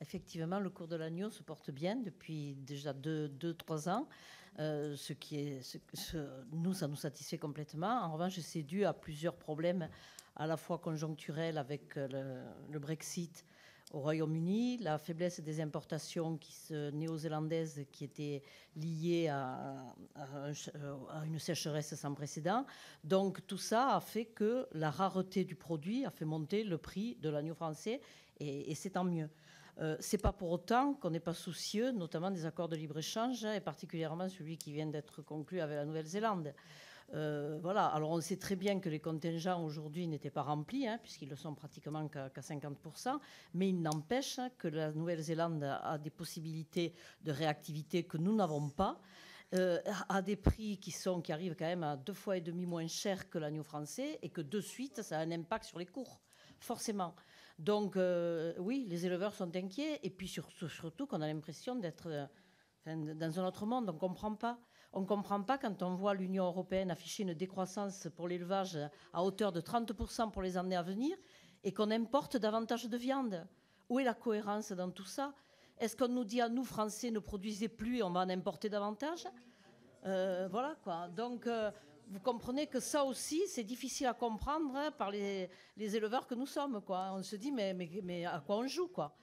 effectivement, le cours de l'agneau se porte bien depuis déjà 2-3 ans, nous, ça nous satisfait complètement. En revanche, c'est dû à plusieurs problèmes, à la fois conjoncturels avec le Brexit au Royaume-Uni, la faiblesse des importations néo-zélandaises qui étaient liées à une sécheresse sans précédent. Donc tout ça a fait que la rareté du produit a fait monter le prix de l'agneau français, et c'est tant mieux. C'est pas pour autant qu'on n'est pas soucieux, notamment des accords de libre-échange, et particulièrement celui qui vient d'être conclu avec la Nouvelle-Zélande. Voilà. Alors on sait très bien que les contingents aujourd'hui n'étaient pas remplis, puisqu'ils le sont pratiquement qu'à 50%, mais il n'empêche que la Nouvelle-Zélande a des possibilités de réactivité que nous n'avons pas, à des prix qui arrivent quand même à 2,5 fois moins cher que l'agneau français, et que de suite ça a un impact sur les cours, forcément. Donc oui, les éleveurs sont inquiets, et puis surtout qu'on a l'impression d'être dans un autre monde. On ne comprend pas. On ne comprend pas quand on voit l'Union européenne afficher une décroissance pour l'élevage à hauteur de 30% pour les années à venir, et qu'on importe davantage de viande. Où est la cohérence dans tout ça? Est-ce qu'on nous dit à nous, Français, ne produisez plus et on va en importer davantage? Voilà quoi. Donc vous comprenez que ça aussi, c'est difficile à comprendre par les éleveurs que nous sommes, quoi. On se dit, mais à quoi on joue, quoi?